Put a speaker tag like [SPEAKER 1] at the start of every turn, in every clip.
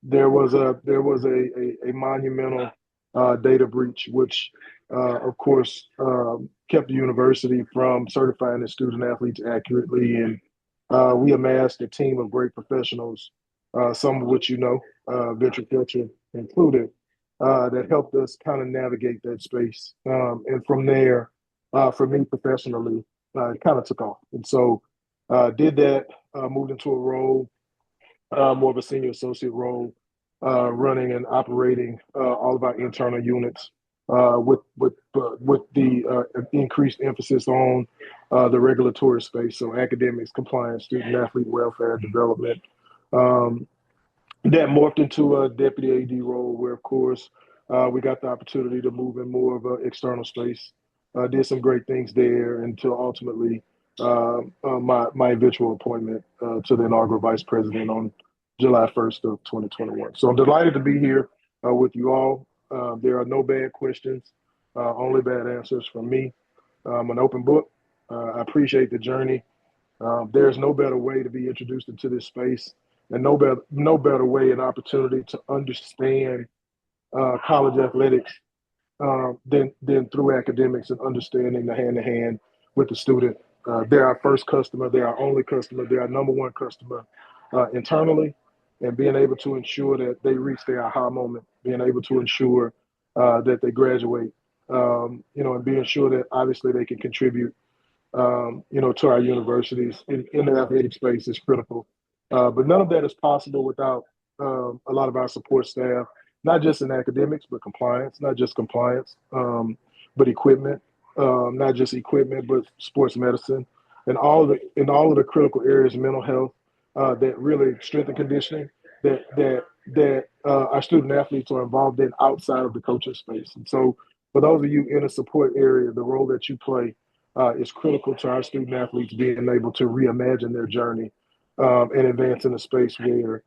[SPEAKER 1] there was a monumental data breach, which of course kept the university from certifying its student athletes accurately, and we amassed a team of great professionals, some of which Ventric Fletcher included, that helped us kind of navigate that space. And from there, for me professionally, it kind of took off. And so did that, moved into a role, more of a senior associate role, running and operating all of our internal units, with the increased emphasis on the regulatory space, so academics, compliance, student athlete welfare, development. Um, that morphed into a deputy AD role, where, of course, we got the opportunity to move in more of an external space. Did some great things there until ultimately my eventual appointment to the inaugural vice president on July 1st of 2021. So I'm delighted to be here with you all. There are no bad questions, only bad answers from me. I'm an open book. I appreciate the journey. There's no better way to be introduced into this space, and no better way and opportunity to understand college athletics than through academics and understanding the hand to hand with the student. They're our first customer, they're our only customer, they're our number one customer internally, and being able to ensure that they reach their aha moment, being able to ensure that they graduate, and being sure that obviously they can contribute, to our universities in the athletic space is critical. But none of that is possible without a lot of our support staff, not just in academics, but compliance, not just compliance, but equipment, not just equipment, but sports medicine, and all of the critical areas, mental health, that really strength and conditioning that our student athletes are involved in outside of the coaching space. And so, for those of you in a support area, the role that you play is critical to our student athletes being able to reimagine their journey, and advance in a space where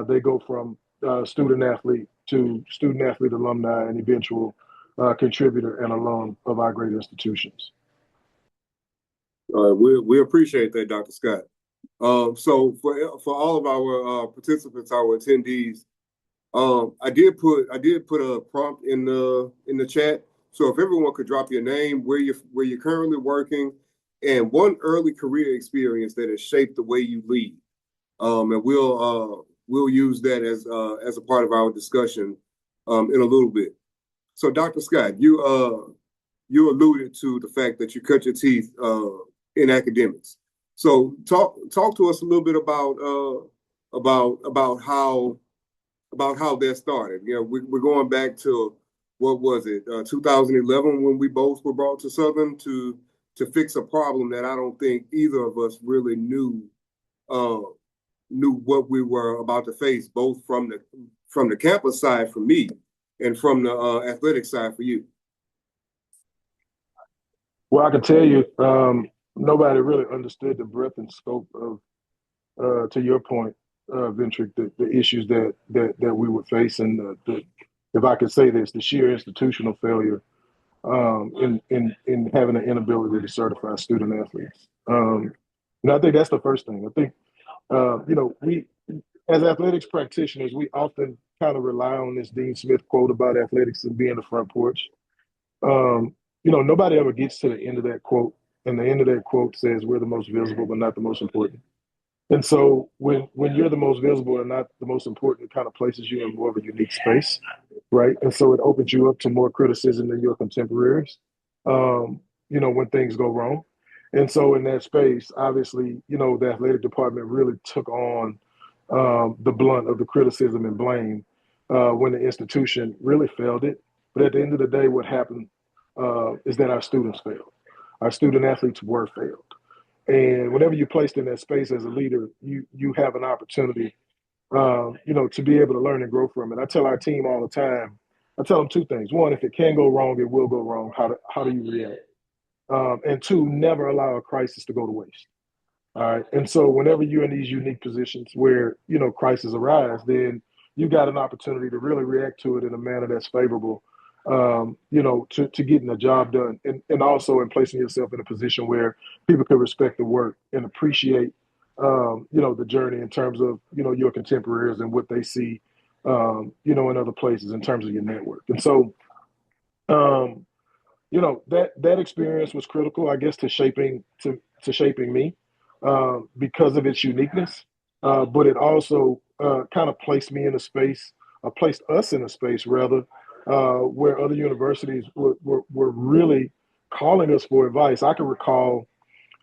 [SPEAKER 1] they go from student athlete to student athlete alumni and eventual contributor and alum of our great institutions.
[SPEAKER 2] We appreciate that, Dr. Scott. So for all of our participants, our attendees, I did put a prompt in the chat. So if everyone could drop your name, where you're currently working, and one early career experience that has shaped the way you lead, and we'll use that as a part of our discussion in a little bit. So, Dr. Scott, you alluded to the fact that you cut your teeth in academics. So, talk to us a little bit about how that started. We're going back to, what was it, 2011, when we both were brought to Southern to fix a problem that I don't think either of us really knew what we were about to face, both from the campus side for me and from the athletic side for you.
[SPEAKER 1] Well, I can tell you, nobody really understood the breadth and scope of, to your point, Ventric, the issues that we would face, and if I could say this, the sheer institutional failure in having an inability to certify student athletes. And I think that's the first thing. I think we, as athletics practitioners, we often kind of rely on this Dean Smith quote about athletics and being the front porch. Nobody ever gets to the end of that quote, and the end of that quote says we're the most visible, but not the most important. And so when you're the most visible and not the most important, it kind of places you in more of a unique space, right? And so it opens you up to more criticism than your contemporaries, when things go wrong. And so in that space, obviously, the athletic department really took on the blunt of the criticism and blame when the institution really failed it. But at the end of the day, what happened is that our students failed. Our student athletes were failed. And whenever you're placed in that space as a leader, you have an opportunity, to be able to learn and grow from it. I tell our team all the time, I tell them two things. One, if it can go wrong, it will go wrong. How do you react? And two, never allow a crisis to go to waste. All right. And so whenever you're in these unique positions where, crises arise, then you got an opportunity to really react to it in a manner that's favorable, to getting the job done, and also in placing yourself in a position where people can respect the work and appreciate, the journey in terms of, your contemporaries and what they see in other places in terms of your network. And so, um, that experience was critical, I guess, to shaping me because of its uniqueness. But it also kind of placed me in a space, placed us in a space rather, where other universities were really calling us for advice. I can recall,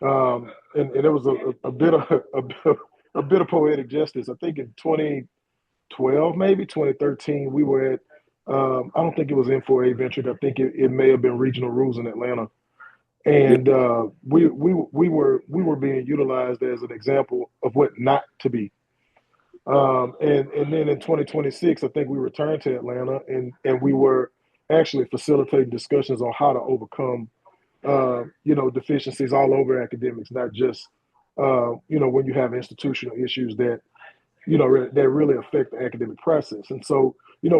[SPEAKER 1] and it was a bit of a bit of poetic justice. I think in 2012, maybe 2013, we were at. I don't think it was N4A Ventric. I think it may have been Regional Rules in Atlanta,
[SPEAKER 2] Yeah.
[SPEAKER 1] and we were being utilized as an example of what not to be. And then in 2026, I think we returned to Atlanta, and we were actually facilitating discussions on how to overcome deficiencies all over academics, not just when you have institutional issues that really affect the academic process. And so,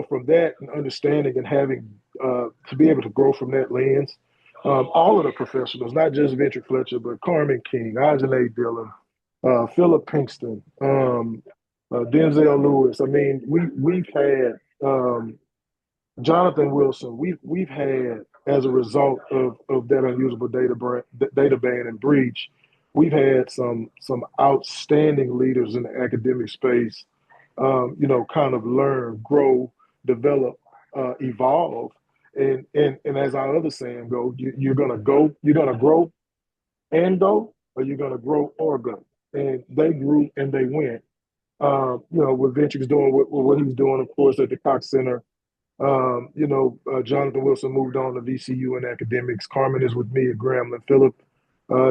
[SPEAKER 1] from that and understanding and having to be able to grow from that lens, all of the professionals, not just Ventric Fletcher, but Carmen King, Ajane Dillon, Philip Pinkston, Denzel Lewis. I mean, we've had Jonathan Wilson. We've had, as a result of that unusable data ban and breach, we've had some outstanding leaders in the academic space. Kind of learn, grow, develop, evolve, and as our other saying go, you're gonna grow and go, or you're gonna grow or go. And they grew and they went. What Ventric's doing, what he's doing, of course, at the Cox Center. Jonathan Wilson moved on to VCU in academics. Carmen is with me at Grambling. Philip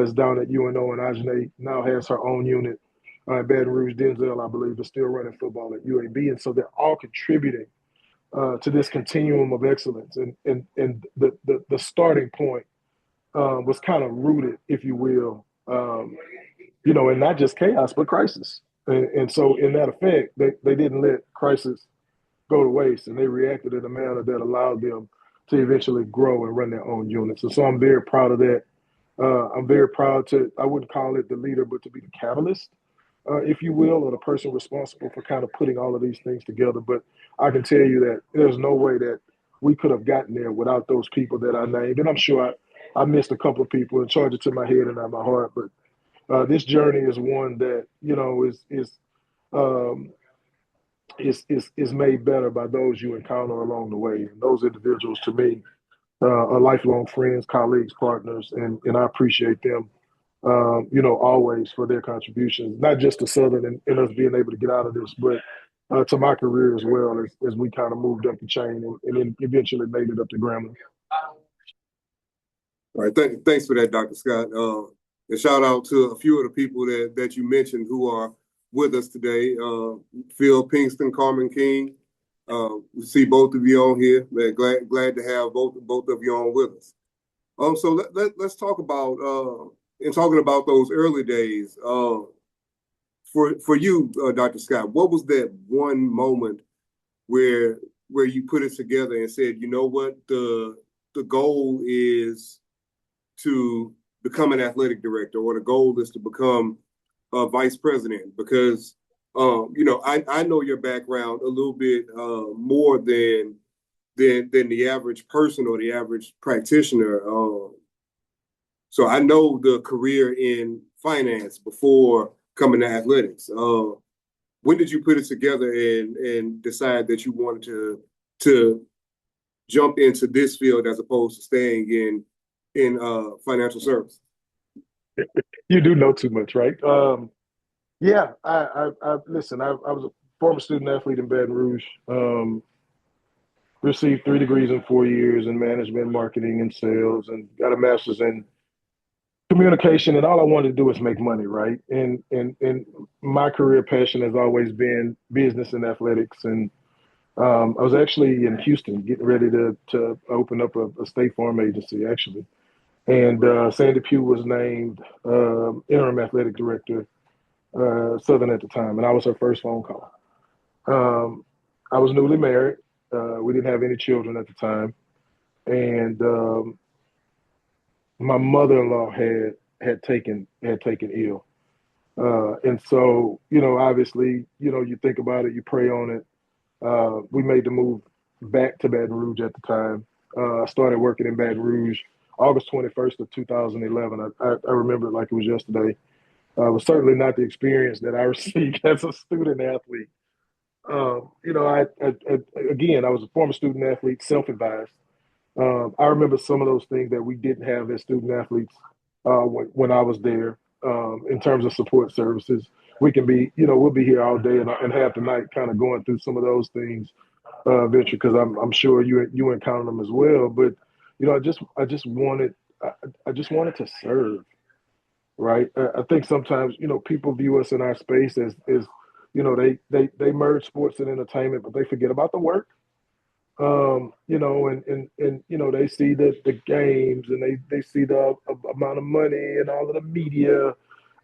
[SPEAKER 1] is down at UNO, and Ajane now has her own unit in Baton Rouge. Denzel, I believe, is still running football at UAB, and so they're all contributing to this continuum of excellence. And the starting point was kind of rooted, if you will, in not just chaos but crisis. And so, in that effect, they didn't let crisis go to waste, and they reacted in a manner that allowed them to eventually grow and run their own units. And so I'm very proud of that. I'm very proud I wouldn't call it the leader, but to be the catalyst, if you will, or the person responsible for kind of putting all of these things together. But I can tell you that there's no way that we could have gotten there without those people that I named. And I'm sure I missed a couple of people and charge it to my head and not my heart. But this journey is one that, um, is made better by those you encounter along the way. And those individuals, to me, are lifelong friends, colleagues, partners, and I appreciate them, always for their contributions, not just to Southern and us being able to get out of this, but to my career as well as we kind of moved up the chain and then eventually made it up to Grambling.
[SPEAKER 2] All right. Thanks for that, Dr. Scott. And shout out to a few of the people that you mentioned who are with us today. Phil Pinkston, Carmen King. We see both of you on here. Man, glad to have both of you on with us. So let's talk about in talking about those early days. For you, Dr. Scott, what was that one moment where you put it together and said, you know what, the goal is to become an athletic director, or the goal is to become a vice president? Because I know your background a little bit more than the average person or the average practitioner. So I know the career in finance before coming to athletics. When did you put it together and decide that you wanted to jump into this field as opposed to staying in financial service?
[SPEAKER 1] You do know too much, right? Yeah, I listen. I was a former student athlete in Baton Rouge. Received 3 degrees in 4 years in management, marketing, and sales, and got a master's in communication. And all I wanted to do was make money, right? And my career passion has always been business and athletics. And I was actually in Houston getting ready to open up a state farm agency, actually. And Sandy Pugh was named interim athletic director, Southern at the time, and I was her first phone call. I was newly married. We didn't have any children at the time, and my mother-in-law had taken ill, and so obviously you think about it, you pray on it, We made the move back to Baton Rouge at the time. I started working in Baton Rouge August 21st of 2011. I remember it like it was yesterday. It was certainly not the experience that I received as a student athlete. Again, I was a former student athlete, self-advised. I remember some of those things that we didn't have as student athletes when I was there in terms of support services. We can be, we'll be here all day and half the night kind of going through some of those things, Venture, because I'm sure you encounter them as well. But I just wanted to serve, right? I think sometimes people view us in our space as they merge sports and entertainment, but they forget about the work. And they see the games and they see the amount of money and all of the media,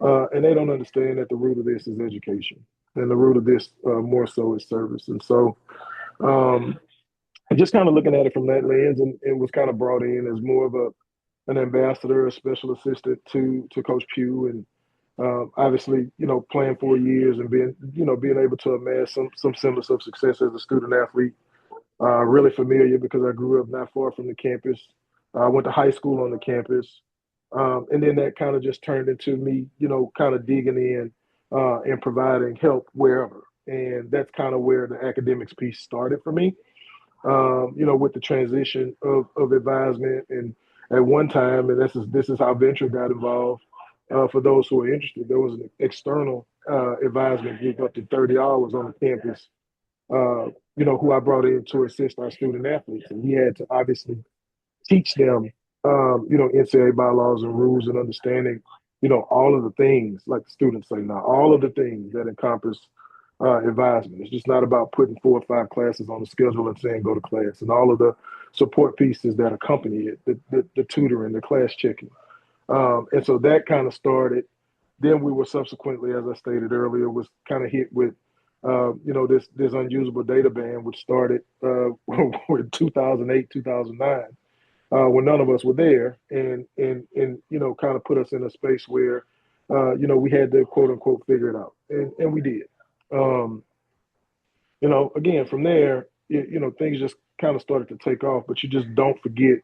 [SPEAKER 1] and they don't understand that the root of this is education, and the root of this more so is service. And so, um, just kind of looking at it from that lens, and was kind of brought in as more of an ambassador, a special assistant to Coach Pugh, and obviously, playing 4 years and being able to amass some semblance of success as a student athlete. Really familiar because I grew up not far from the campus. I went to high school on the campus. And then that kind of just turned into me, kind of digging in and providing help wherever. And that's kind of where the academics piece started for me, with the transition of advisement. And at one time, and this is how Ventric got involved. For those who are interested, there was an external advisement group up to 30 hours on the campus who I brought in to assist our student athletes. And he had to obviously teach them, NCAA bylaws and rules and understanding, all of the things, like the students say now, all of the things that encompass advisement. It's just not about putting 4 or 5 classes on the schedule and saying go to class, and all of the support pieces that accompany it, the tutoring, the class checking. And so that kind of started. Then we were subsequently, as I stated earlier, was kind of hit with, this unusable data ban, which started in 2008, 2009, when none of us were there, and kind of put us in a space where, we had to quote unquote figure it out, and we did. Um, again, from there, things just kind of started to take off, but you just don't forget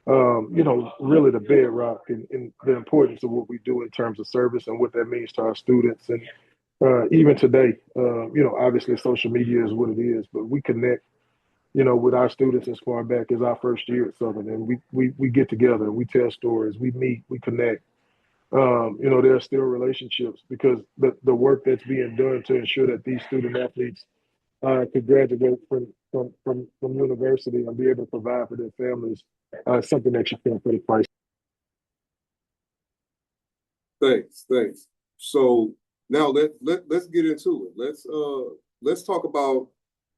[SPEAKER 1] really the bedrock and the importance of what we do in terms of service and what that means to our students. And even today, obviously social media is what it is, but we connect, with our students as far back as our first year at Southern, and we get together, we tell stories, we meet, we connect. There are still relationships because the work that's being done to ensure that these student athletes could graduate from university and be able to provide for their families, something that you can't put a price.
[SPEAKER 2] Thanks. So now let's get into it. Let's talk about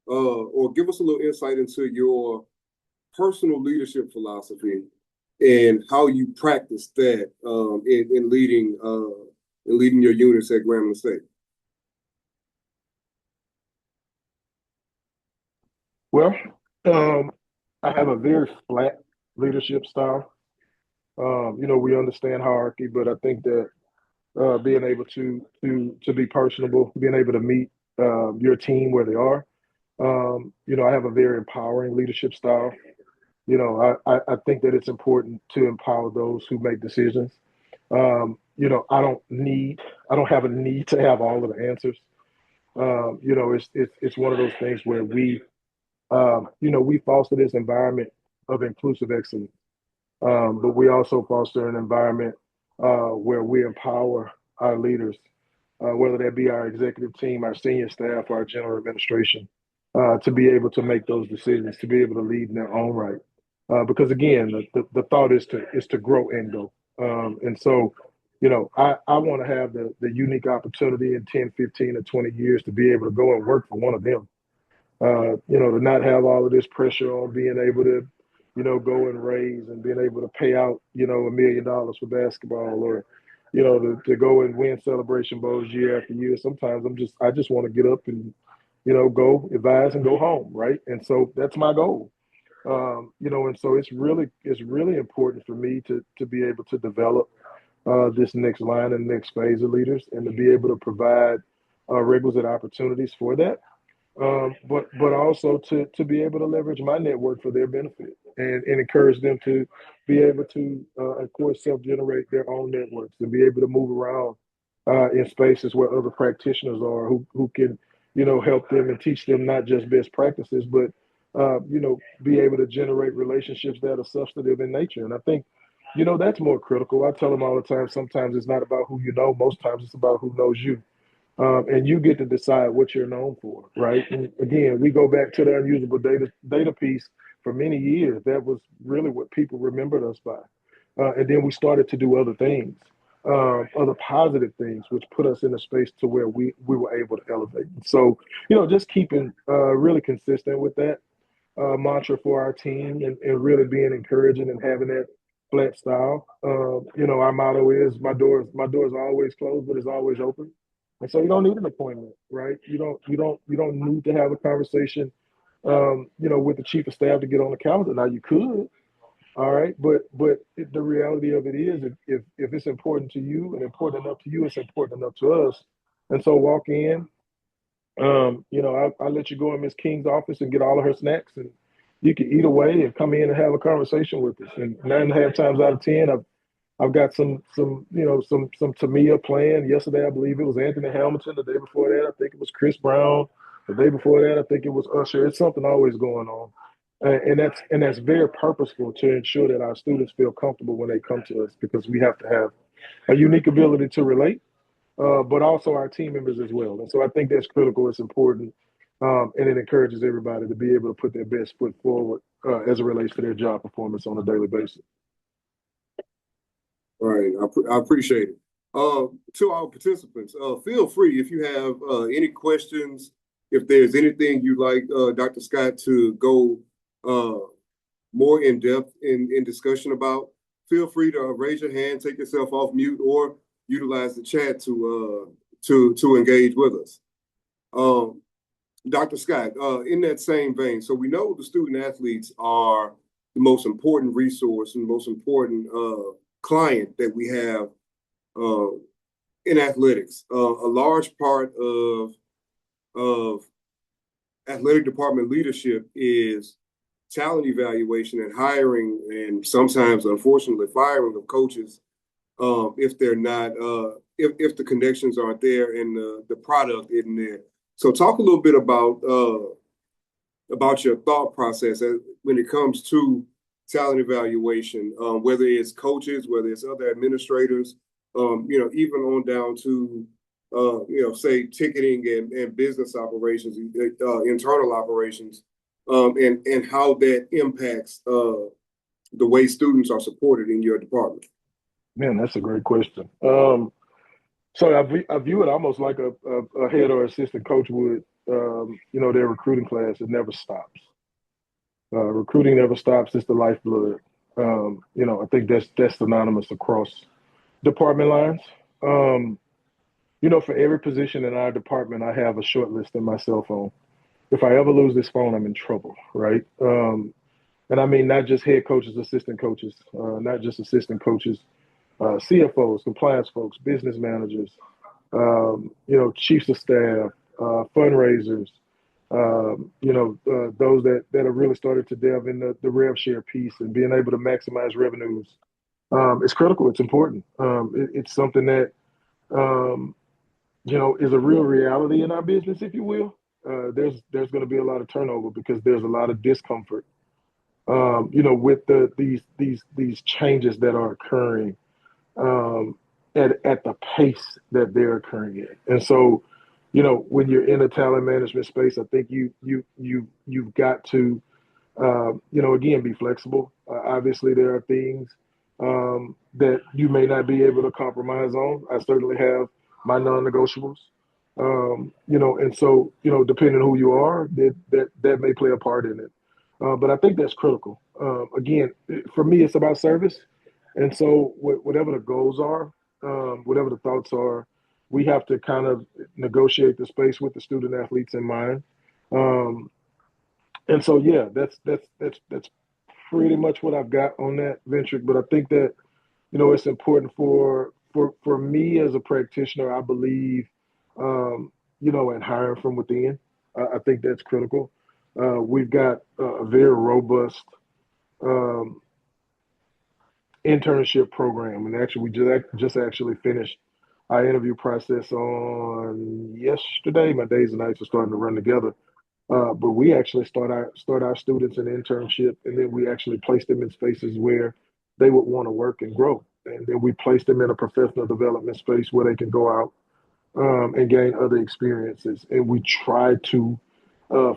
[SPEAKER 2] or give us a little insight into your personal leadership philosophy and how you practice that in leading your units at Grambling State.
[SPEAKER 1] Well, I have a very flat leadership style. We understand hierarchy, but I think that being able to be personable, being able to meet your team where they are. I have a very empowering leadership style. I think that it's important to empower those who make decisions. I don't have a need to have all of the answers. It's one of those things where we foster this environment of inclusive excellence, but we also foster an environment where we empower our leaders, whether that be our executive team, our senior staff, or our general administration, to be able to make those decisions, to be able to lead in their own right. Because again, the thought is to grow and go. And so, I want to have the unique opportunity in 10, 15, or 20 years to be able to go and work for one of them. To not have all of this pressure on being able to, go and raise and being able to pay out, $1 million for basketball, or, to go and win celebration bowls year after year. Sometimes I just want to get up and, go advise and go home. Right. And so that's my goal. And so it's really important for me to be able to develop this next line and next phase of leaders, and to be able to provide requisite opportunities for that. but also to be able to leverage my network for their benefit and encourage them to be able to, of course, self-generate their own networks and be able to move around in spaces where other practitioners are who can, help them and teach them not just best practices, but, be able to generate relationships that are substantive in nature. And I think, that's more critical. I tell them all the time, sometimes it's not about who you know, most times it's about who knows you. And you get to decide what you're known for, right? And again, we go back to the unusable data piece for many years. That was really what people remembered us by. And then we started to do other things, other positive things, which put us in a space to where we were able to elevate. So, just keeping really consistent with that mantra for our team and really being encouraging and having that flat style. Our motto is my doors are always closed, but it's always open. And so you don't need an appointment, right? You don't need to have a conversation, with the chief of staff to get on the calendar. Now you could, all right, but the reality of it is, if it's important to you and important enough to you, it's important enough to us. And so walk in, I let you go in Miss King's office and get all of her snacks, and you can eat away and come in and have a conversation with us. And 9.5 times out of 10, I've got some Tamia playing. Yesterday, I believe it was Anthony Hamilton. The day before that, I think it was Chris Brown. The day before that, I think it was Usher. It's something always going on, and that's very purposeful to ensure that our students feel comfortable when they come to us, because we have to have a unique ability to relate, but also our team members as well. And so I think that's critical. It's important, and it encourages everybody to be able to put their best foot forward as it relates to their job performance on a daily basis.
[SPEAKER 2] All right, I appreciate it. To our participants, feel free if you have any questions, if there's anything you'd like Dr. Scott to go more in depth in discussion about, feel free to raise your hand, take yourself off mute, or utilize the chat to engage with us. Dr. Scott, in that same vein, so we know the student athletes are the most important resource and most important client that we have in athletics. A large part of athletic department leadership is talent evaluation and hiring, and sometimes, unfortunately, firing of coaches if they're not if the connections aren't there and the product isn't there. So, talk a little bit about your thought process when it comes to talent evaluation, whether it's coaches, whether it's other administrators, even on down to, say ticketing and business operations, internal operations, and how that impacts the way students are supported in your department.
[SPEAKER 1] Man, that's a great question. So I view it almost like a head or assistant coach would. Their recruiting class, it never stops. Recruiting never stops. It's the lifeblood. I think that's synonymous across department lines. For every position in our department, I have a short list in my cell phone. If I ever lose this phone, I'm in trouble, right? And I mean, not just head coaches, assistant coaches, not just assistant coaches, CFOs, compliance folks, business managers, chiefs of staff, fundraisers, those that have really started to delve in the rev share piece and being able to maximize revenues. It's critical. It's important. It's something that, is a real reality in our business, if you will. There's going to be a lot of turnover because there's a lot of discomfort, with these changes that are occurring at the pace that they're occurring in. And so, when you're in a talent management space, I think you've got to, again, be flexible. Obviously, there are things that you may not be able to compromise on. I certainly have my non-negotiables. And so, depending on who you are, that may play a part in it. But I think that's critical. Again, for me, it's about service. And so whatever the goals are, whatever the thoughts are, we have to kind of negotiate the space with the student athletes in mind. And so, yeah, that's pretty much what I've got on that, Ventric. But I think that, it's important for me as a practitioner, I believe, in hiring from within. I think that's critical. We've got a very robust um, internship program, and actually, we just actually finished our interview process on yesterday. My days and nights are starting to run together. But we actually start our students in internship, and then we actually place them in spaces where they would want to work and grow. And then we place them in a professional development space where they can go out and gain other experiences. And we try to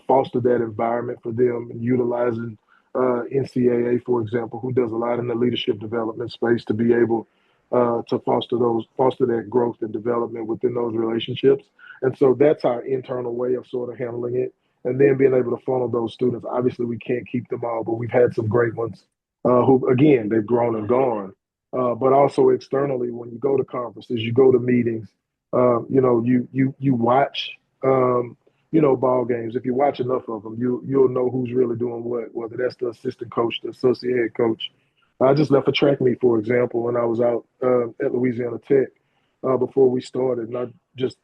[SPEAKER 1] foster that environment for them, and utilizing NCAA, for example, who does a lot in the leadership development space to be able to foster that growth and development within those relationships. And so that's our internal way of sort of handling it. And then being able to funnel those students. Obviously, we can't keep them all, but we've had some great ones who, again, they've grown and gone. But also externally, when you go to conferences, you go to meetings, you watch. Ball games. If you watch enough of them, you'll know who's really doing what, whether that's the assistant coach, the associate head coach. I just left a track meet, for example, when I was out at Louisiana Tech before we started, and I just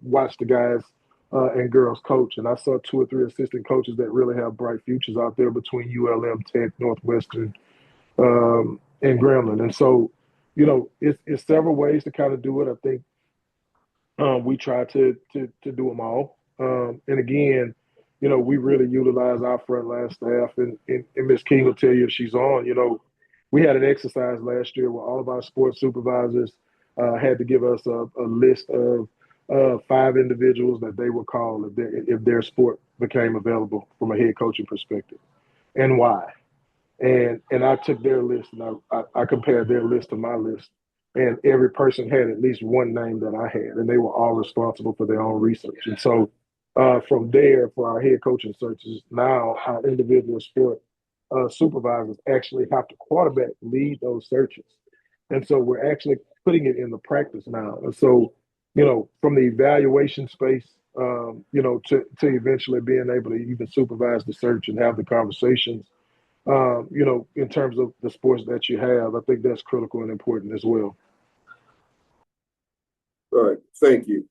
[SPEAKER 1] watched the guys and girls coach, and I saw two or three assistant coaches that really have bright futures out there between ULM, Tech, Northwestern, and Grambling, and so it's several ways to kind of do it. I think we try to do them all. And again, we really utilize our frontline staff, and Miss King will tell you if she's on. We had an exercise last year where all of our sports supervisors had to give us a list of five individuals that they would call if their sport became available from a head coaching perspective, and why. And I took their list, and I compared their list to my list, and every person had at least one name that I had, and they were all responsible for their own research. And so from there, for our head coaching searches, now our individual sport supervisors actually have to quarterback lead those searches, and so we're actually putting it into practice now. And so from the evaluation space, to eventually being able to even supervise the search and have the conversations in terms of the sports that you have, I think that's critical and important as well.
[SPEAKER 2] All right, thank you.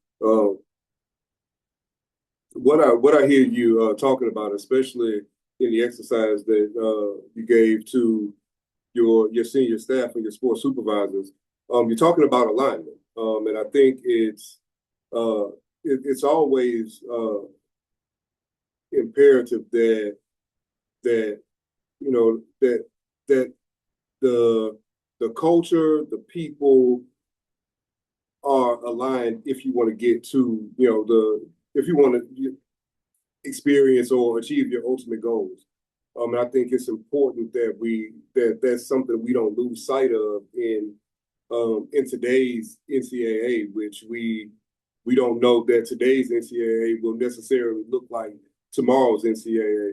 [SPEAKER 2] What I hear you talking about, especially in the exercise that you gave to your senior staff and your sports supervisors, you're talking about alignment, and I think it's always imperative that that the culture, the people are aligned if you want to get to if you want to experience or achieve your ultimate goals. And I think it's important that that's something we don't lose sight of in today's NCAA, which we don't know that today's NCAA will necessarily look like tomorrow's NCAA.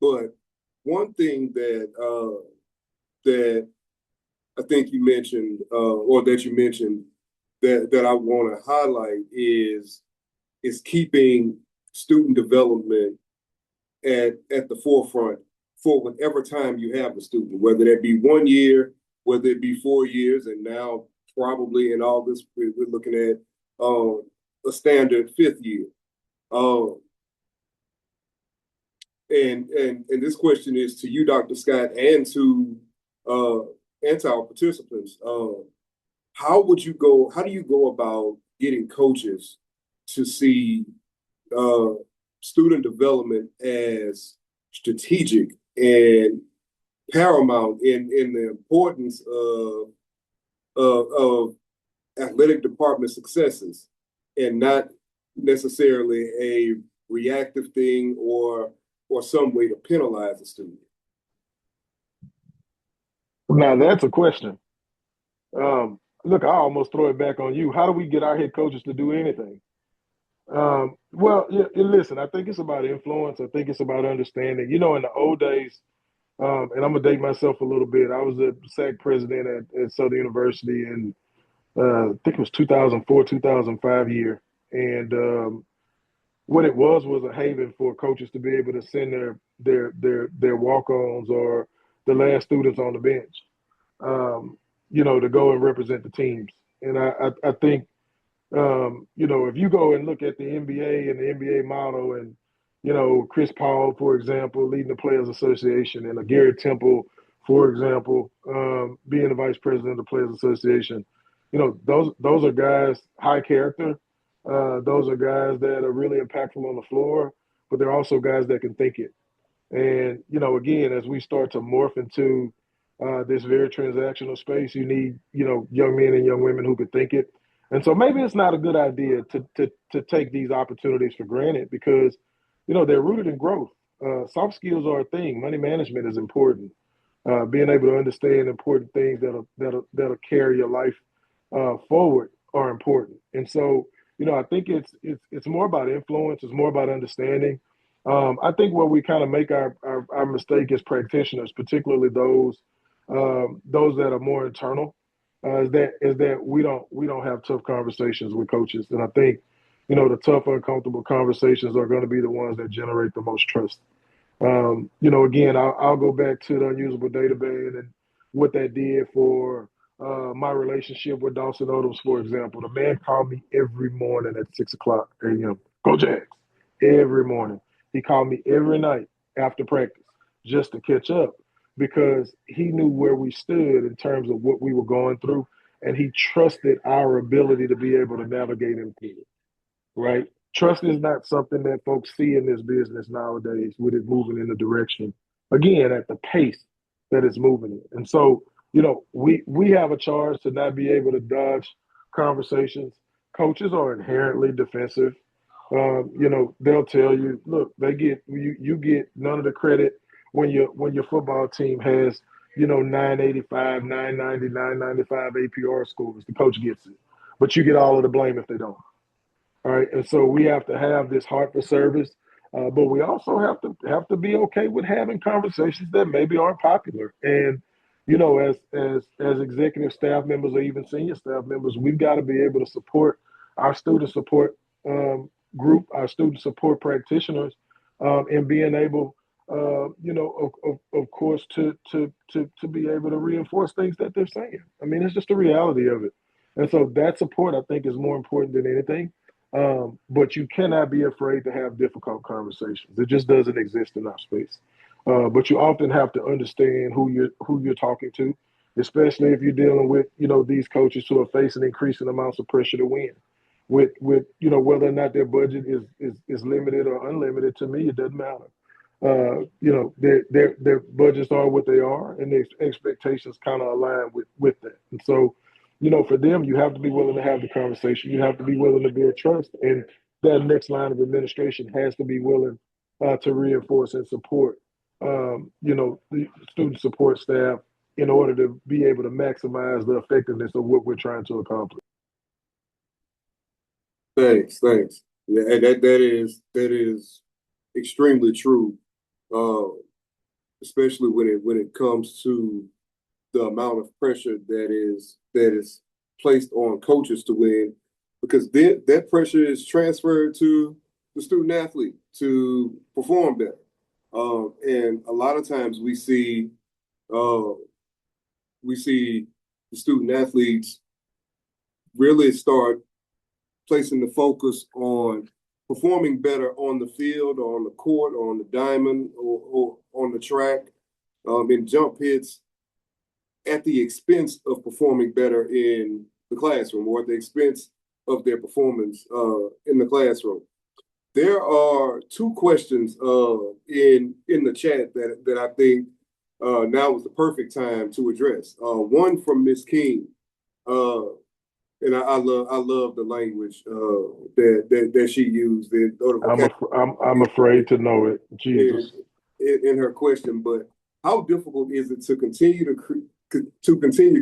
[SPEAKER 2] But one thing that I think you mentioned, or that you mentioned, that I want to highlight is keeping student development at the forefront for whatever time you have a student, whether that be 1 year, whether it be 4 years, and now probably in all this we're looking at a standard fifth year. And this question is to you, Dr. Scott, and to our participants. How do you go about getting coaches to see student development as strategic and paramount in the importance of athletic department successes, and not necessarily a reactive thing or some way to penalize a student?
[SPEAKER 1] Now that's a question. Look, I almost throw it back on you. How do we get our head coaches to do anything? Well, listen, I think it's about influence. I think it's about understanding. In the old days, and I'm gonna date myself a little bit. I was a SAC president at Southern University, and I think it was 2004, 2005 year. And what it was a haven for coaches to be able to send their walk-ons or the last students on the bench, to go and represent the teams. And I think If you go and look at the NBA and the NBA model and, Chris Paul, for example, leading the Players Association, and a Gary Temple, for example, being the vice president of the Players Association, those are guys, high character. Those are guys that are really impactful on the floor, but they're also guys that can think it. And, again, as we start to morph into this very transactional space, you need, young men and young women who could think it. And so maybe it's not a good idea to take these opportunities for granted because, they're rooted in growth. Soft skills are a thing. Money management is important. Being able to understand important things that'll carry your life forward are important. And so, I think it's more about influence. It's more about understanding. I think where we kind of make our mistake as practitioners, particularly those that are more internal, is that we don't have tough conversations with coaches, and I think the tough, uncomfortable conversations are going to be the ones that generate the most trust. Again, I'll go back to the unusable data ban and what that did for my relationship with Dawson Odums, for example. The man called me every morning at 6 o'clock a.m. Go Jags, every morning. He called me every night after practice just to catch up because he knew where we stood in terms of what we were going through, and he trusted our ability to be able to navigate him through it, right? Trust is not something that folks see in this business nowadays with it moving in the direction, again, at the pace that it's moving in. And so, we have a charge to not be able to dodge conversations. Coaches are inherently defensive. They'll tell you, look, you get none of the credit when your football team has 985, 990, 995 APR scores. The coach gets it, but you get all of the blame if they don't. All right, and so we have to have this heart for service, but we also have to be okay with having conversations that maybe aren't popular. And as executive staff members or even senior staff members, we've got to be able to support our student support group, our student support practitioners, and being able, of course, to be able to reinforce things that they're saying. I mean, it's just the reality of it. And so that support, I think, is more important than anything. But you cannot be afraid to have difficult conversations. It just doesn't exist in our space. But you often have to understand who you're talking to, especially if you're dealing with these coaches who are facing increasing amounts of pressure to win. With whether or not their budget is limited or unlimited, to me it doesn't matter. Their budgets are what they are, and their expectations kind of align with that. And so, for them, you have to be willing to have the conversation. You have to be willing to build trust, and that next line of administration has to be willing to reinforce and support, the student support staff in order to be able to maximize the effectiveness of what we're trying to accomplish.
[SPEAKER 2] Thanks. Yeah, and that is extremely true, uh, especially when it comes to the amount of pressure that is placed on coaches to win, because that pressure is transferred to the student athlete to perform better. And a lot of times uh, we see the student athletes really start placing the focus on performing better on the field or on the court or on the diamond or on the track, in jump hits, at the expense of performing better in the classroom or at the expense of their performance in the classroom. There are two questions in the chat that I think now is the perfect time to address. One from Miss King. And I love the language that she used
[SPEAKER 1] I'm afraid to know it. Jesus.
[SPEAKER 2] in her question. But how difficult is it to continue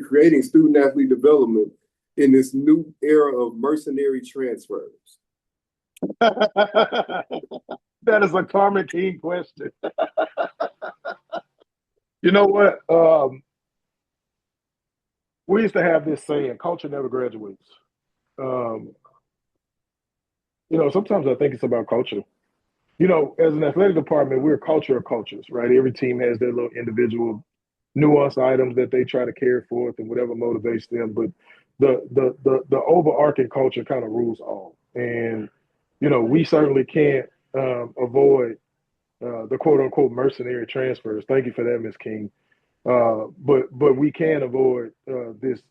[SPEAKER 2] creating student athlete development in this new era of mercenary transfers?
[SPEAKER 1] That is a Carmen King question. You know what? We used to have this saying, culture never graduates. Um, sometimes I think it's about culture. As an athletic department, we're a culture of cultures, right? Every team has their little individual nuance items that they try to carry forth and whatever motivates them. But the overarching culture kind of rules all. And we certainly can't avoid the quote unquote mercenary transfers. Thank you for that, Ms. King. But we can avoid this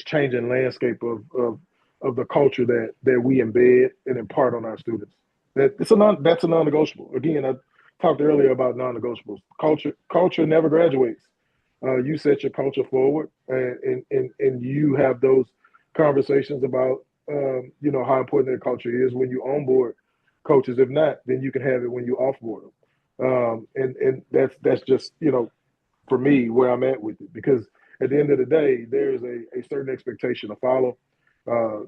[SPEAKER 1] changing landscape of the culture that we embed and impart on our students. That's a non-negotiable. Again, I talked earlier about non-negotiables. Culture never graduates. You set your culture forward, and you have those conversations about how important that culture is when you onboard coaches. If not, then you can have it when you offboard them. And that's just for me where I'm at with it, because at the end of the day, there's a certain expectation to follow,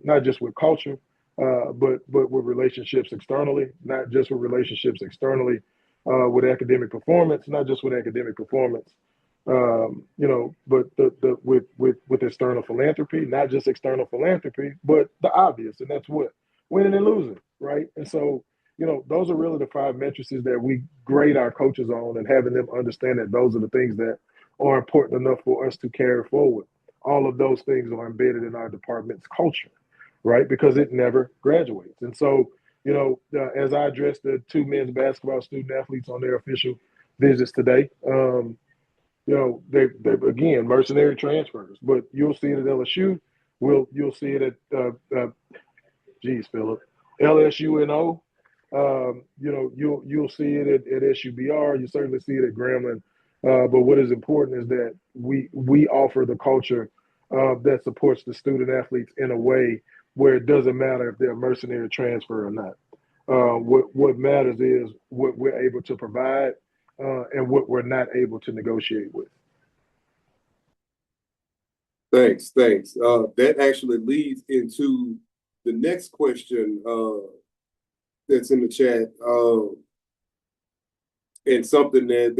[SPEAKER 1] not just with culture, but with relationships externally, not just with relationships externally, with academic performance, not just with academic performance, but with external philanthropy, not just external philanthropy, but the obvious, and that's what winning and losing, right? And so, those are really the five matrices that we grade our coaches on, and having them understand that those are the things that are important enough for us to carry forward. All of those things are embedded in our department's culture, right? Because it never graduates. And so, as I address the two men's basketball student athletes on their official visits today, they again mercenary transfers, but you'll see it at LSU. You'll see it at geez, Philip, LSU and O. You'll see it at SUBR. You certainly see it at Grambling. But what is important is that we offer the culture that supports the student athletes in a way where it doesn't matter if they're a mercenary transfer or not. What matters is what we're able to provide and what we're not able to negotiate with.
[SPEAKER 2] Thanks. That actually leads into the next question that's in the chat, and something that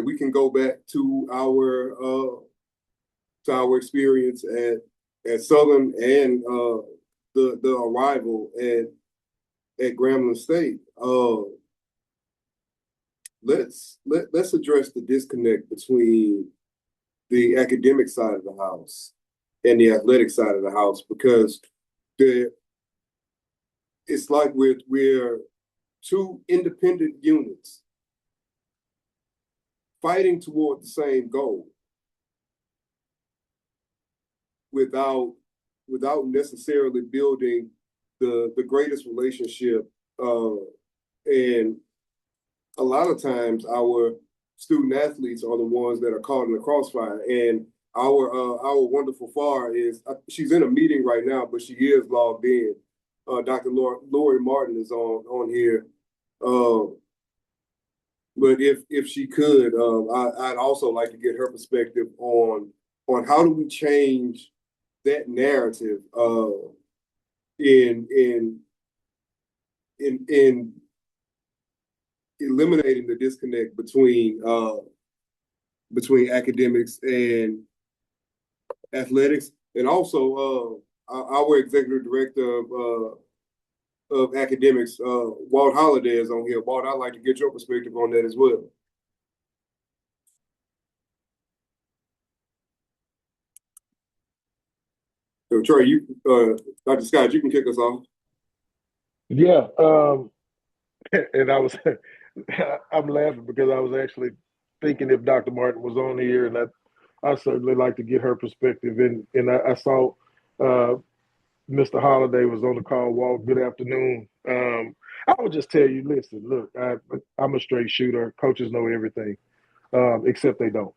[SPEAKER 2] we can go back to our experience at Southern and the arrival at Grambling State. Let's address the disconnect between the academic side of the house and the athletic side of the house, because it's like we're two independent units fighting toward the same goal without necessarily building the greatest relationship. And a lot of times our student athletes are the ones that are caught in the crossfire. And our wonderful FAR she's in a meeting right now, but she is logged in. Dr. Lori Martin is on here. But if she could, I'd also like to get her perspective on how do we change that narrative in eliminating the disconnect between academics and athletics. And also our executive director of academics, Walt Holliday, is on here. Walt, I'd like to get your perspective on that as well. So Trey, Dr. Scott, you can kick us off.
[SPEAKER 1] Yeah, and I'm laughing because I was actually thinking if Dr. Martin was on here, and I certainly like to get her perspective. And I saw Mr. Holliday was on the call. Walt, good afternoon. I would just tell you, listen, look, I'm a straight shooter. Coaches know everything, except they don't,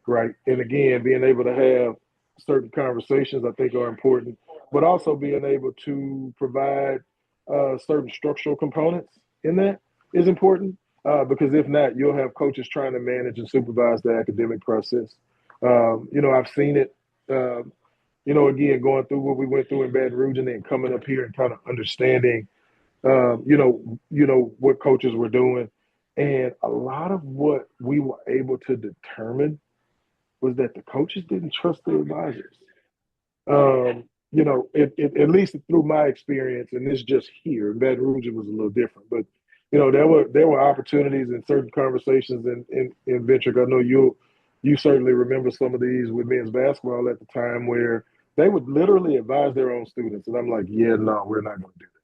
[SPEAKER 1] right? And again, being able to have certain conversations I think are important, but also being able to provide certain structural components in that is important, because if not, you'll have coaches trying to manage and supervise the academic process. I've seen it, again, going through what we went through in Baton Rouge and then coming up here and kind of understanding, what coaches were doing. And a lot of what we were able to determine was that the coaches didn't trust the advisors. At least through my experience, and this just here, in Baton Rouge it was a little different, but there were opportunities in certain conversations in Ventric. I know you certainly remember some of these with men's basketball at the time, where They would literally advise their own students, and I'm like, yeah, no, we're not going to do that.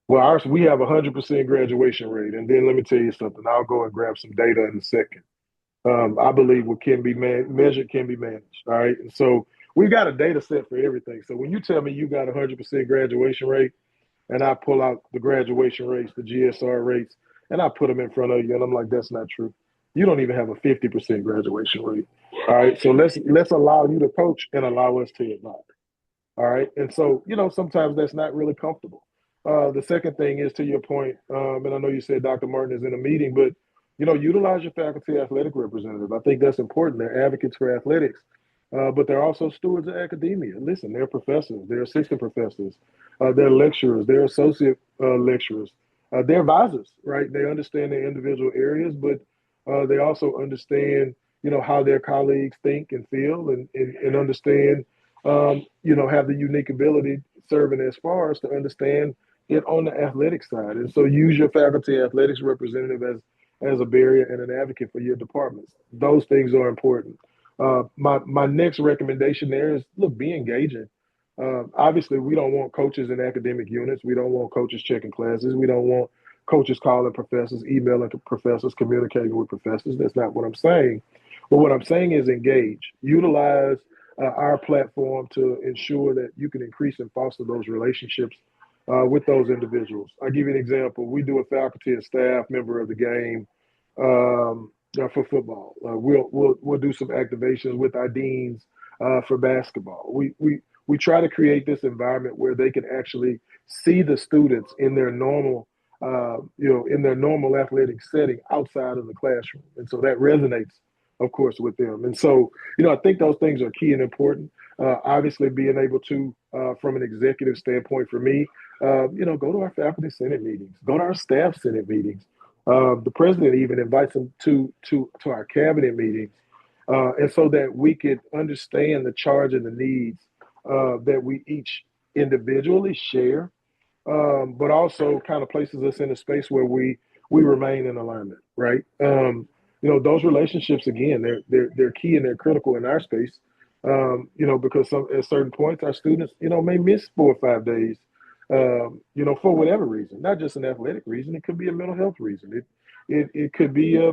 [SPEAKER 1] Well, ours, we have 100% graduation rate, and then let me tell you something. I'll go and grab some data in a second. I believe what can be measured can be managed. All right, and so we got a data set for everything. So when you tell me you got 100% graduation rate, and I pull out the graduation rates, the GSR rates, and I put them in front of you, and I'm like, that's not true. You don't even have a 50% graduation rate. All right, so let's allow you to coach and allow us to advise. All right. And so, sometimes that's not really comfortable. The second thing is to your point, and I know you said Dr. Martin is in a meeting, but, utilize your faculty athletic representative. I think that's important. They're advocates for athletics, but they're also stewards of academia. Listen, they're professors, they're assistant professors, they're lecturers, they're associate lecturers, they're advisors, right? They understand their individual areas, but they also understand, how their colleagues think and feel and understand have the unique ability serving as far as to understand it on the athletic side. And so use your faculty athletics representative as a barrier and an advocate for your departments. Those things are important. My next recommendation there is look, be engaging. Obviously, we don't want coaches in academic units. We don't want coaches checking classes. We don't want coaches calling professors, emailing professors, communicating with professors. That's not what I'm saying. But what I'm saying is engage, utilize our platform to ensure that you can increase and foster those relationships with those individuals. I'll give you an example. We do a faculty and staff member of the game for football. We'll do some activations with our deans for basketball. We try to create this environment where they can actually see the students in their normal in their normal athletic setting outside of the classroom, and so that resonates, of course, with them. And so, I think those things are key and important. Obviously, being able to, from an executive standpoint, for me, go to our faculty senate meetings, go to our staff senate meetings. The president even invites them to our cabinet meetings, and so that we could understand the charge and the needs that we each individually share, but also kind of places us in a space where we remain in alignment, right? Those relationships again, they're key and they're critical in our space. Because at certain points our students, may miss 4 or 5 days, for whatever reason, not just an athletic reason. It could be a mental health reason. It could be a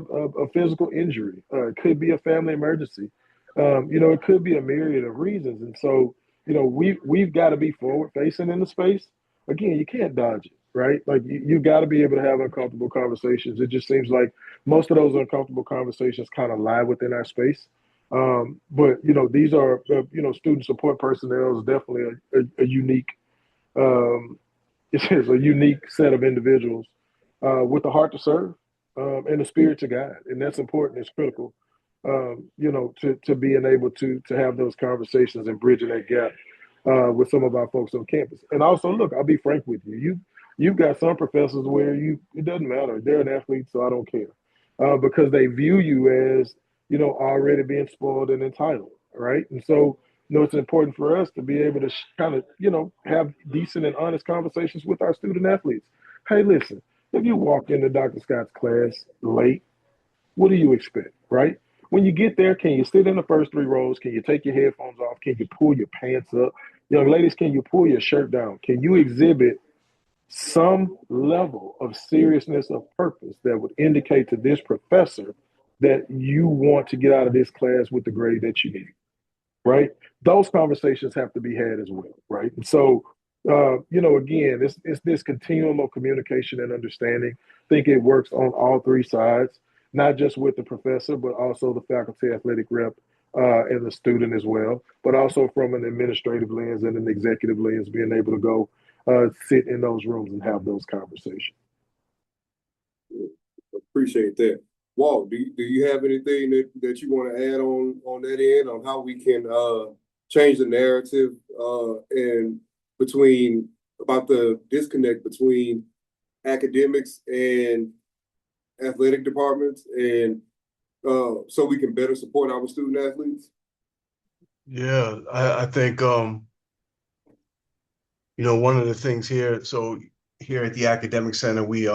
[SPEAKER 1] physical injury. It could be a family emergency. It could be a myriad of reasons. And so, we've got to be forward facing in the space. Again, you can't dodge it, right? Like you've got to be able to have uncomfortable conversations. It just seems like most of those uncomfortable conversations kind of lie within our space. But these are student support personnel is definitely a unique it is a unique set of individuals with a heart to serve and a spirit to guide, and that's important. It's critical, to being able to have those conversations and bridging that gap with some of our folks on campus. And also, look, I'll be frank with you. You've got some professors where it doesn't matter. They're an athlete, so I don't care, because they view you as already being spoiled and entitled, right? And so, it's important for us to be able to kind of, have decent and honest conversations with our student athletes. Hey, listen, if you walk into Dr. Scott's class late, what do you expect, right? When you get there, can you sit in the first 3 rows? Can you take your headphones off? Can you pull your pants up? Young ladies, can you pull your shirt down? Can you exhibit some level of seriousness of purpose that would indicate to this professor that you want to get out of this class with the grade that you need, right? Those conversations have to be had as well, right? And so, again, it's this continuum of communication and understanding. I think it works on all 3 sides, not just with the professor, but also the faculty athletic rep and the student as well, but also from an administrative lens and an executive lens, being able to go sit in those rooms and have those conversations.
[SPEAKER 2] Appreciate that. Walt, do you have anything that you want to add on that end on how we can change the narrative and about the disconnect between academics and athletic departments, and so we can better support our student athletes?
[SPEAKER 3] Yeah, I think one of the things here, so here at the Academic Center, we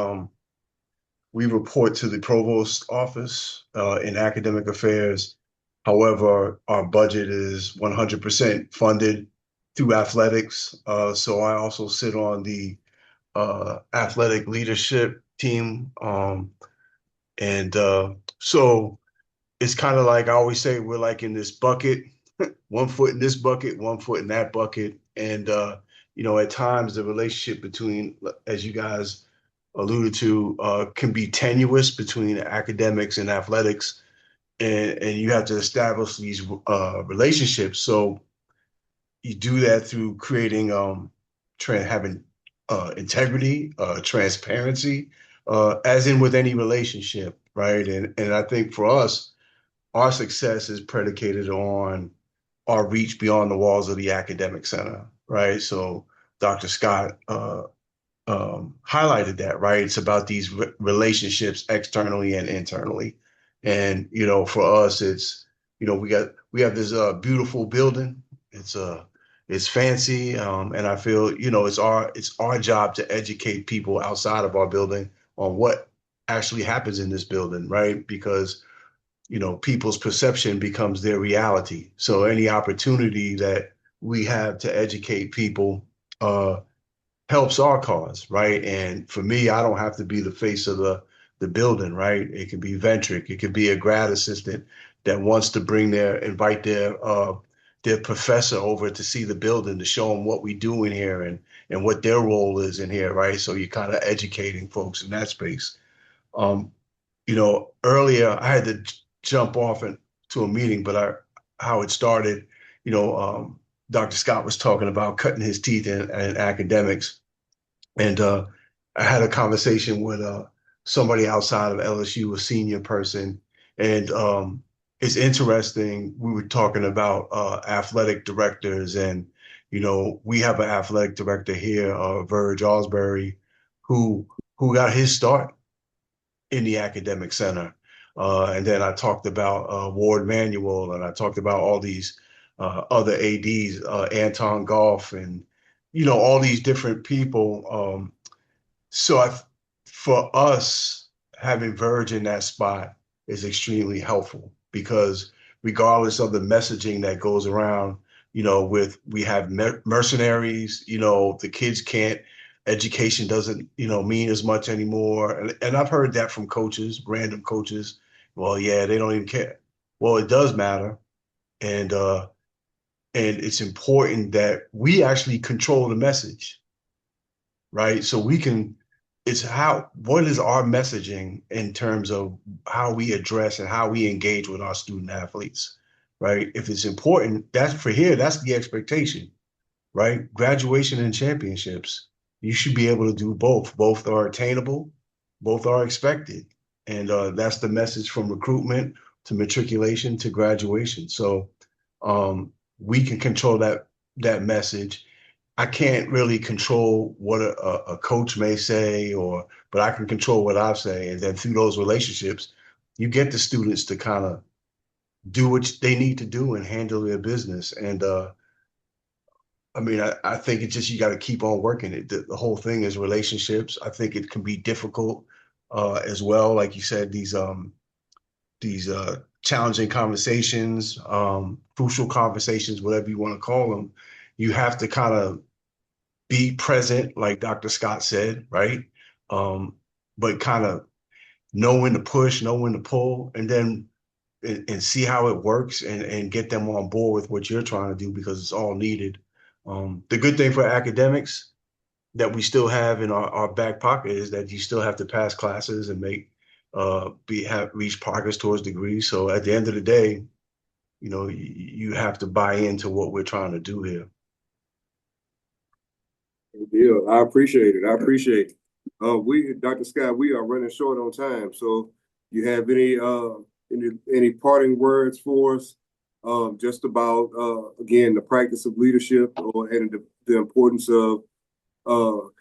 [SPEAKER 3] report to the provost office in academic affairs. However, our budget is 100% funded through athletics. So I also sit on the athletic leadership team. And so it's kind of like I always say, we're like in this bucket, one foot in this bucket, one foot in that bucket. And, at times the relationship between, as you guys alluded to, can be tenuous between academics and athletics. And you have to establish these relationships. So you do that through creating, having integrity, transparency, as in with any relationship, right? And I think for us, our success is predicated on our reach beyond the walls of the academic center, right? So Dr. Scott highlighted that, right? It's about these relationships externally and internally. And, for us, it's, we have this beautiful building. It's fancy. And I feel, it's our job to educate people outside of our building on what actually happens in this building, right? Because people's perception becomes their reality. So any opportunity that we have to educate people helps our cause, right? And for me, I don't have to be the face of the building, right? It could be Ventric, it could be a grad assistant that wants to invite their professor over to see the building to show them what we do in here and what their role is in here, right? So you're kind of educating folks in that space. Um, Earlier I had to jump off to a meeting, but how it started, Dr. Scott was talking about cutting his teeth in academics. And I had a conversation with somebody outside of LSU, a senior person. And it's interesting. We were talking about athletic directors, and, we have an athletic director here, Verge Osbury, who got his start in the academic center. And then I talked about Ward Manuel, and I talked about all these other ADs, Anton Goff, and all these different people. So for us, having Verge in that spot is extremely helpful because regardless of the messaging that goes around, we have mercenaries, the kids can't, education doesn't, mean as much anymore. And I've heard that from coaches, random coaches. Well, yeah, they don't even care. Well, it does matter. And it's important that we actually control the message, right? So what is our messaging in terms of how we address and how we engage with our student athletes, right? If it's important, that's the expectation, right? Graduation and championships, you should be able to do both. Both are attainable, both are expected. And that's the message from recruitment to matriculation to graduation. So we can control that message. I can't really control what a coach may say, but I can control what I say. And then through those relationships, you get the students to kind of do what they need to do and handle their business. And I mean, I think it's just you got to keep on working it. The whole thing is relationships. I think it can be difficult as well. Like you said, these challenging conversations, crucial conversations, whatever you want to call them. You have to kind of be present, like Dr. Scott said, right? But kind of know when to push, know when to pull, and then and see how it works and get them on board with what you're trying to do because it's all needed. The good thing for academics that we still have in our back pocket is that you still have to pass classes and reach progress towards degrees. So at the end of the day, you have to buy into what we're trying to do here.
[SPEAKER 2] Good deal. I appreciate it. Dr. Scott, we are running short on time. So you have any parting words for us? Just about again the practice of leadership and the importance of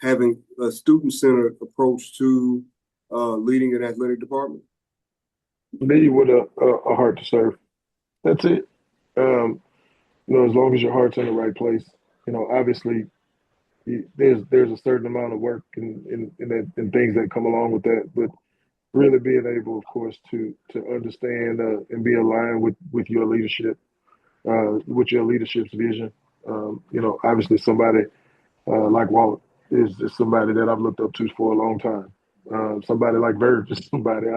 [SPEAKER 2] having a student-centered approach to leading an athletic department.
[SPEAKER 1] Lead with a heart to serve. That's it. As long as your heart's in the right place, obviously there's a certain amount of work and things that come along with that, but really being able, of course, to understand and be aligned with your leadership, with your leadership's vision, Obviously somebody like Walt is somebody that I've looked up to for a long time. Somebody like Verge is somebody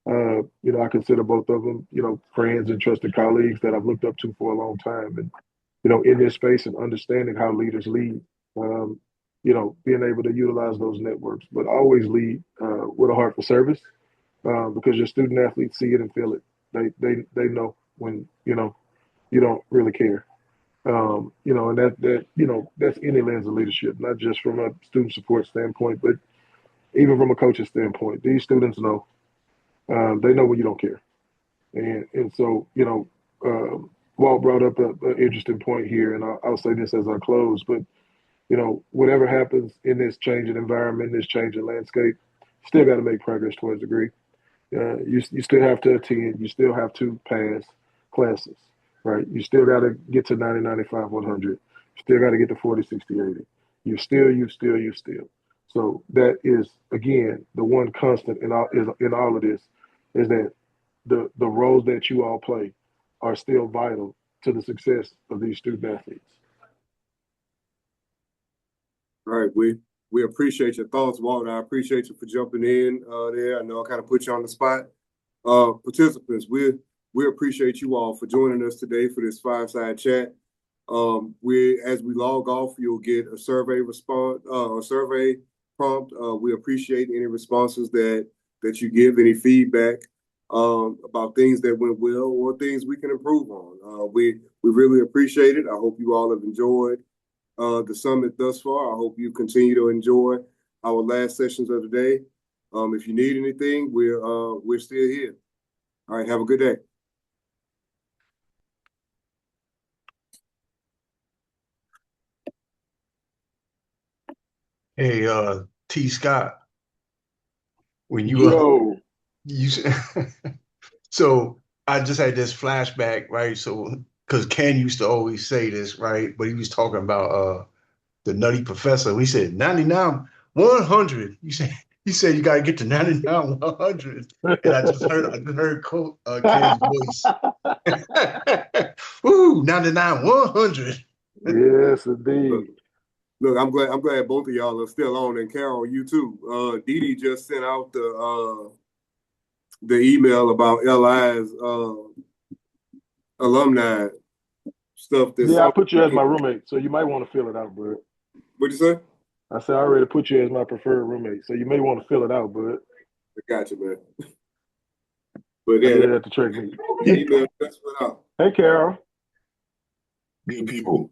[SPEAKER 1] I consider both of them, friends and trusted colleagues that I've looked up to for a long time. And, in this space and understanding how leaders lead, being able to utilize those networks, but always lead with a heart for service because your student athletes see it and feel it. They know when, you don't really care. And that's any lens of leadership, not just from a student support standpoint, but even from a coach's standpoint. These students know. They know when you don't care. And so, Walt brought up an interesting point here, and I'll say this as I close, but, whatever happens in this changing environment, this changing landscape, still got to make progress towards a degree. You still have to attend, you still have to pass classes, right? You still got to get to 90, 95, 100. You still got to get to 40, 60, 80. You still. So that is, again, the one constant in all of this is that the roles that you all play are still vital to the success of these student athletes.
[SPEAKER 2] All right, we appreciate your thoughts, Walter. I appreciate you for jumping in there. I know I kind of put you on the spot. Participants, we appreciate you all for joining us today for this fireside chat. As we log off, you'll get a survey response, a survey prompt. We appreciate any responses that you give, any feedback about things that went well or things we can improve on. We really appreciate it. I hope you all have enjoyed the summit thus far. I hope you continue to enjoy our last sessions of the day. If you need anything, we're still here. All right, have a good day.
[SPEAKER 3] Hey, T. Scott, when you so I just had this flashback, right? So because Ken used to always say this, right? But he was talking about the Nutty Professor. He said 99, 100. He said you gotta get to 99, 100. And I just heard Ken's voice. Woo, 99, 100.
[SPEAKER 1] Yes, indeed.
[SPEAKER 2] Look, I'm glad both of y'all are still on, and Carol, you too. Dee Dee just sent out the email about LI's alumni stuff.
[SPEAKER 1] Yeah, I put you as my roommate, so you might want to fill it out, bud.
[SPEAKER 2] What'd you say?
[SPEAKER 1] I said I already put you as my preferred roommate, so you may want to fill it out, bud.
[SPEAKER 2] I got you, man. But
[SPEAKER 1] yeah, I did that to trick me.
[SPEAKER 2] Email just went out.
[SPEAKER 1] Hey, Carol.
[SPEAKER 4] Good people.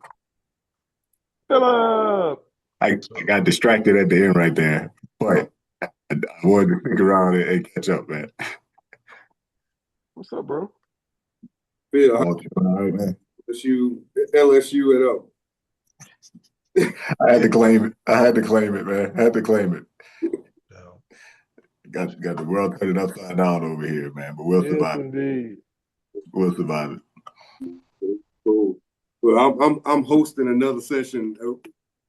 [SPEAKER 1] Fill up.
[SPEAKER 4] I got distracted at the end right there, but I wanted to stick around and catch up, man.
[SPEAKER 1] What's up, bro?
[SPEAKER 2] Phil,
[SPEAKER 4] All right, man.
[SPEAKER 2] LSU and up.
[SPEAKER 4] I had to claim it, man. I had to claim it. Got the world turning upside down over here, man. But we'll survive.
[SPEAKER 1] Indeed.
[SPEAKER 4] We'll survive it.
[SPEAKER 2] Cool. Well, I'm hosting another session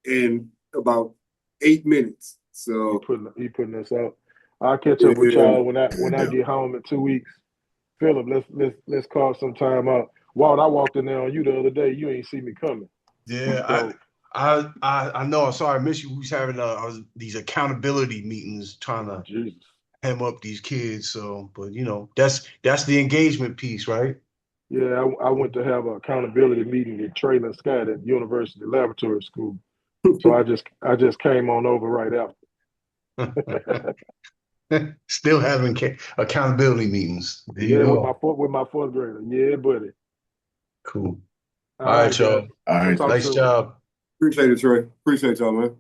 [SPEAKER 2] in about 8 minutes. So
[SPEAKER 1] he putting us out. I'll catch up with y'all when I get home in 2 weeks. Philip, let's carve some time out. Walt, I walked in there on you the other day. You ain't see me coming.
[SPEAKER 3] Yeah, so, I know. I'm sorry I missed you. We was having these accountability meetings trying to hem up these kids. So, but that's the engagement piece, right?
[SPEAKER 1] Yeah, I went to have an accountability meeting at Trayvean Scott at University Laboratory School. So I just came on over right
[SPEAKER 3] after. Still having accountability meetings.
[SPEAKER 1] With my fourth grader. Yeah, buddy.
[SPEAKER 3] Cool. All right, y'all.
[SPEAKER 4] All right.
[SPEAKER 3] Nice job.
[SPEAKER 2] Appreciate it, Trey. Appreciate y'all, man.